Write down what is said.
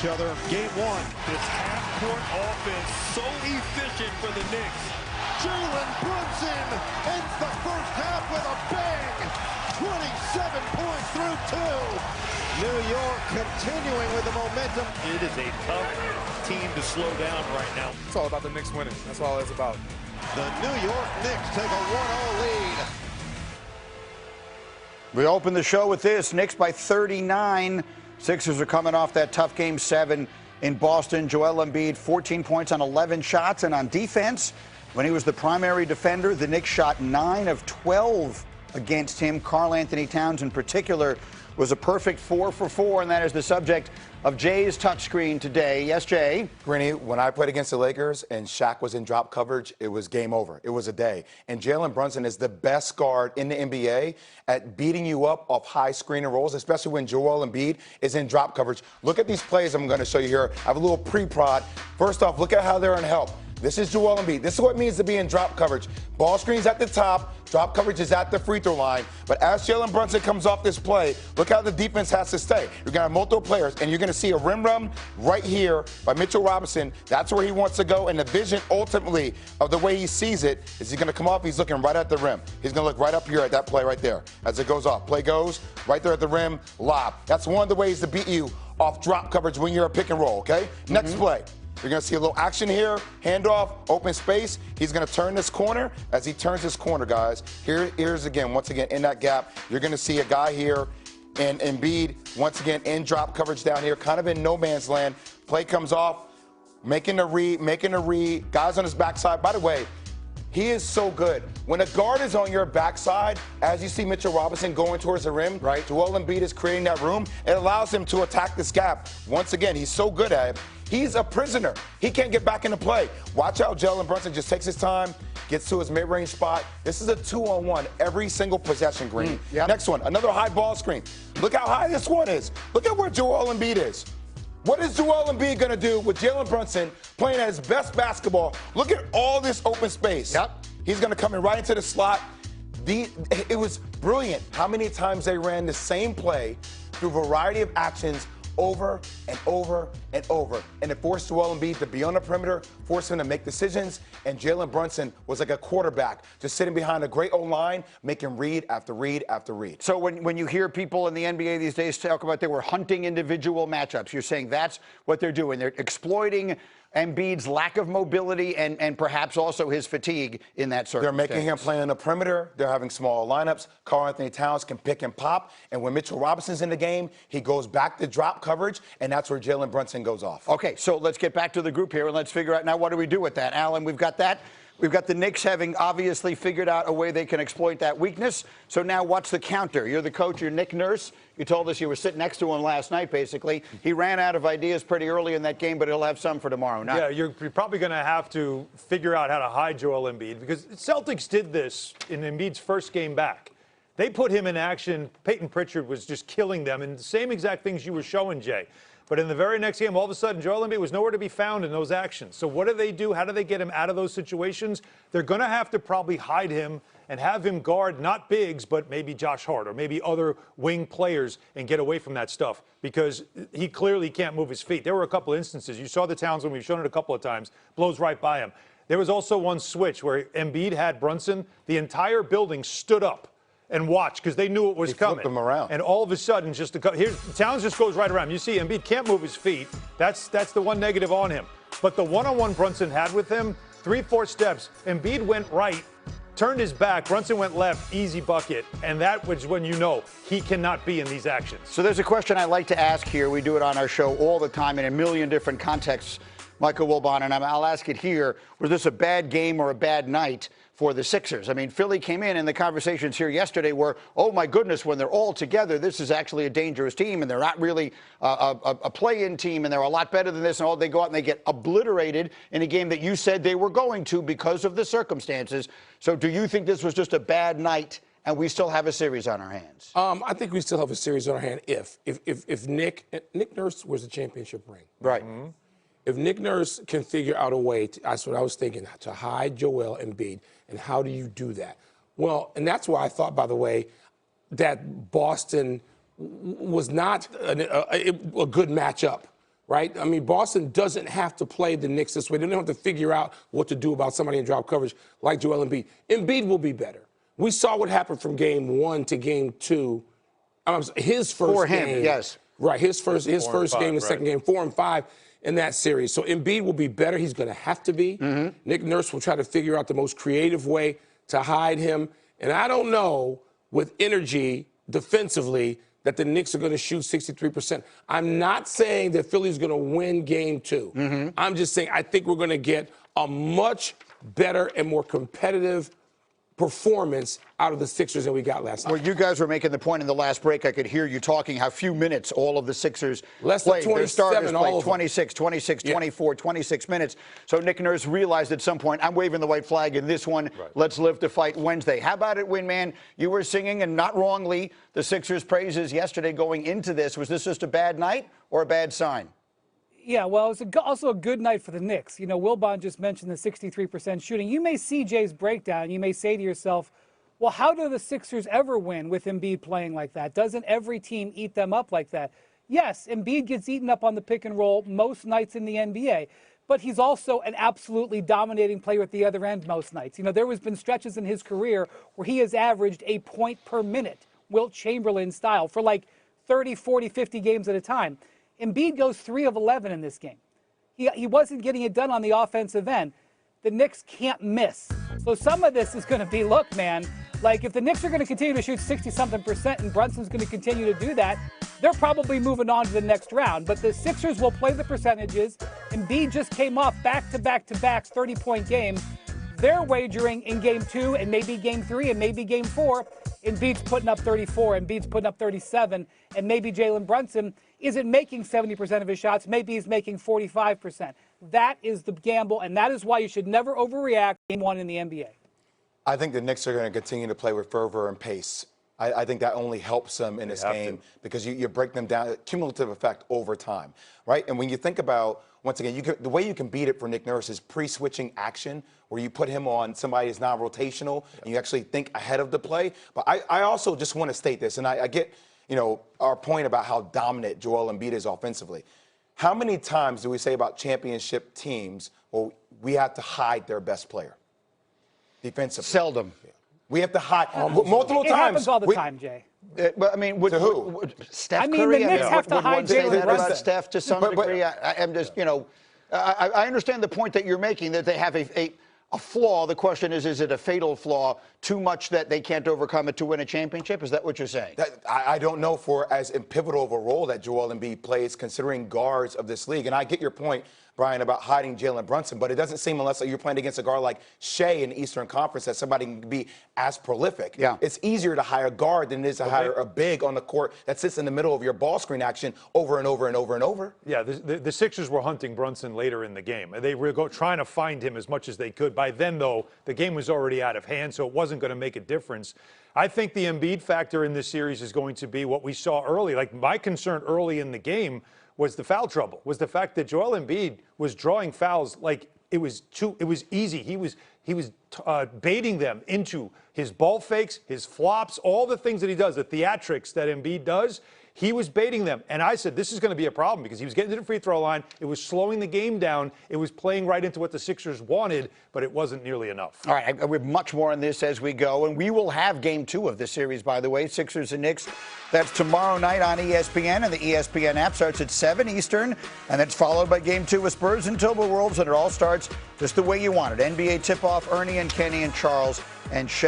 each other. Game one. This half-court offense so efficient for the Knicks. Jalen Brunson ends the first half with a bang. 27 points through two. New York continuing with the momentum. It is a tough team to slow down right now. It's all about the Knicks winning. That's all it's about. The New York Knicks take a 1-0 lead. We open the show with this. Knicks by 39. Sixers are coming off that tough Game 7 in Boston. Joel Embiid, 14 points on 11 shots. And on defense, when he was the primary defender, the Knicks shot 9 of 12 against him. Karl Anthony Towns in particular was a perfect 4 for 4, and that is the subject of Jay's touchscreen today. Yes, Jay? Greeny, when I played against the Lakers and Shaq was in drop coverage, it was game over. It was a day. And Jalen Brunson is the best guard in the NBA at beating you up off high screen and rolls, especially when Joel Embiid is in drop coverage. Look at these plays I'm going to show you here. I have a little pre-prod. First off, look at how they're in help. This is Joel Embiid. This is what it means to be in drop coverage. Ball screen's at the top. Drop coverage is at the free throw line. But as Jalen Brunson comes off this play, look how the defense has to stay. You're going to have multiple players, and you're going to see a rim run right here by Mitchell Robinson. That's where he wants to go. And the vision, ultimately, of the way he sees it, is he's going to come off. He's looking right at the rim. He's going to look right up here at that play right there as it goes off. Play goes right there at the rim, lob. That's one of the ways to beat you off drop coverage when you're a pick and roll, okay? Next play. You're going to see a little action here, handoff, open space. He's going to turn this corner. As he turns this corner, guys, here's again, once again, in that gap, you're going to see a guy here, and Embiid, once again, in drop coverage down here, kind of in no man's land. Play comes off, making a read, guys on his backside. By the way, he is so good. When a guard is on your backside, as you see Mitchell Robinson going towards the rim, right? Joel Embiid is creating that room. It allows him to attack this gap. Once again, he's so good at it. He's a prisoner. He can't get back into play. Watch how Jalen Brunson just takes his time, gets to his mid-range spot. This is a 2-on-1 every single possession, Green. Yep. Next one, another high ball screen. Look how high this one is. Look at where Joel Embiid is. What is Joel Embiid going to do with Jalen Brunson playing at his best basketball? Look at all this open space. Yep. He's going to come in right into the slot. It was brilliant how many times they ran the same play through a variety of actions over and over and over. And it forced Joel Embiid to be on the perimeter, forced him to make decisions, and Jalen Brunson was like a quarterback, just sitting behind a great O-line, making read after read after read. So when you hear people in the NBA these days talk about they were hunting individual matchups, you're saying that's what they're doing. They're exploiting Embiid's lack of mobility and perhaps also his fatigue in that circumstance. They're making him play on the perimeter. They're having small lineups. Karl Anthony Towns can pick and pop. And when Mitchell Robinson's in the game, he goes back to drop coverage, and that's where Jalen Brunson goes off. Okay, so let's get back to the group here, and let's figure out now what do we do with that. Alan, we've got that. We've got the Knicks having obviously figured out a way they can exploit that weakness. So now what's the counter? You're the coach. You're Nick Nurse. You told us you were sitting next to him last night, basically. He ran out of ideas pretty early in that game, but he'll have some for tomorrow night. Yeah, you're probably going to have to figure out how to hide Joel Embiid, because Celtics did this in Embiid's first game back. They put him in action. Peyton Pritchard was just killing them, and the same exact things you were showing, Jay. But in the very next game, all of a sudden, Joel Embiid was nowhere to be found in those actions. So what do they do? How do they get him out of those situations? They're going to have to probably hide him and have him guard not bigs, but maybe Josh Hart or maybe other wing players and get away from that stuff, because he clearly can't move his feet. There were a couple instances. You saw the Towns when we've shown it a couple of times, blows right by him. There was also one switch where Embiid had Brunson. The entire building stood up and watch, because they knew it was coming. Flipped him around. And all of a sudden, here's Towns just goes right around. You see Embiid can't move his feet. That's the one negative on him. But the one-on-one Brunson had with him, 3-4 steps, Embiid went right, turned his back, Brunson went left, easy bucket. And that was when you know he cannot be in these actions. So there's a question I like to ask here. We do it on our show all the time in a million different contexts, Michael Wilbon, and I'll ask it here. Was this a bad game or a bad night for the Sixers? I mean, Philly came in, and the conversations here yesterday were, oh, my goodness, when they're all together, this is actually a dangerous team, and they're not really a play-in team, and they're a lot better than this, and all they go out and they get obliterated in a game that you said they were going to because of the circumstances. So do you think this was just a bad night and we still have a series on our hands? I think we still have a series on our hand if Nick Nurse was a championship ring. Right. Mm-hmm. If Nick Nurse can figure out a way, that's what I was thinking, to hide Joel Embiid, and how do you do that? Well, and that's why I thought, by the way, that Boston was not a good matchup right? I mean, Boston doesn't have to play the Knicks this way. They don't have to figure out what to do about somebody in drop coverage like Joel Embiid. Embiid will be better. We saw what happened from game 1 to game 2. His first For him, game. yes. Right, his first game, the second game, 4 and 5 in that series. So Embiid will be better. He's going to have to be. Nick Nurse will try to figure out the most creative way to hide him. And I don't know, with energy defensively, that the Knicks are going to shoot 63%. I'm not saying that Philly's going to win game 2. I'm just saying I think we're going to get a much better and more competitive performance out of the Sixers than we got last night. Well, you guys were making the point in the last break. I could hear you talking how few minutes all of the Sixers Less played. than 27, their starters all played of them. 26, 24, 26 minutes. So Nick Nurse realized at some point, I'm waving the white flag in this one. Right. Let's live to fight Wednesday. How about it, Winman? You were singing, and not wrongly, the Sixers' praises yesterday going into this. Was this just a bad night or a bad sign? Yeah, well, it's also a good night for the Knicks. You know, Wilbon just mentioned the 63% shooting. You may see Jay's breakdown. You may say to yourself, well, how do the Sixers ever win with Embiid playing like that? Doesn't every team eat them up like that? Yes, Embiid gets eaten up on the pick and roll most nights in the NBA, but he's also an absolutely dominating player at the other end most nights. You know, there has been stretches in his career where he has averaged a point per minute, Wilt Chamberlain style, for like 30, 40, 50 games at a time. Embiid goes 3 of 11 in this game. He wasn't getting it done on the offensive end. The Knicks can't miss. So some of this is going to be, look, man, like if the Knicks are going to continue to shoot 60-something% and Brunson's going to continue to do that, they're probably moving on to the next round. But the Sixers will play the percentages. Embiid just came off back-to-back-to-back 30-point games. They're wagering in game 2 and maybe game 3 and maybe game 4. Embiid's putting up 34, Embiid's putting up 37, and maybe Jalen Brunson isn't making 70% of his shots. Maybe he's making 45%. That is the gamble, and that is why you should never overreact game 1 in the NBA. I think the Knicks are going to continue to play with fervor and pace. I think that only helps them in this game because you break them down, cumulative effect over time, right? And when you think about, once again, the way you can beat it for Nick Nurse is pre-switching action, where you put him on somebody who's non-rotational and you actually think ahead of the play. But I also just want to state this, and I get, you know, our point about how dominant Joel Embiid is offensively. How many times do we say about championship teams, well, we have to hide their best player defensively? Seldom. We have to hide multiple times. It happens all the time, Jay. But I mean, would Steph I mean, Curry? the Knicks have to would hide one say Jalen that about Brunson. Steph to some degree? I'm just, you know, I understand the point that you're making that they have a flaw. The question is it a fatal flaw? Too much that they can't overcome it to win a championship? Is that what you're saying? I don't know for as pivotal of a role that Joel Embiid plays, considering guards of this league. And I get your point, Brian, about hiding Jalen Brunson, but it doesn't seem, unless you're playing against a guard like Shea in the Eastern Conference, that somebody can be as prolific. Yeah. It's easier to hire a guard than it is to hire a big on the court that sits in the middle of your ball screen action over and over and over and over. Yeah, the Sixers were hunting Brunson later in the game. They were trying to find him as much as they could. By then, though, the game was already out of hand, so it wasn't going to make a difference. I think the Embiid factor in this series is going to be what we saw early. Like, my concern early in the game was the foul trouble, was the fact that Joel Embiid was drawing fouls like it was easy. He was baiting them into his ball fakes, his flops, all the things that he does, the theatrics that Embiid does. He was baiting them. And I said, this is going to be a problem because he was getting to the free throw line. It was slowing the game down. It was playing right into what the Sixers wanted, but it wasn't nearly enough. All right, we have much more on this as we go. And we will have game 2 of this series, by the way, Sixers and Knicks. That's tomorrow night on ESPN, and the ESPN app starts at 7 Eastern. And it's followed by game 2 with Spurs and Timberwolves, and it all starts just the way you want it. NBA tip-off, Ernie and Kenny and Charles and Shea.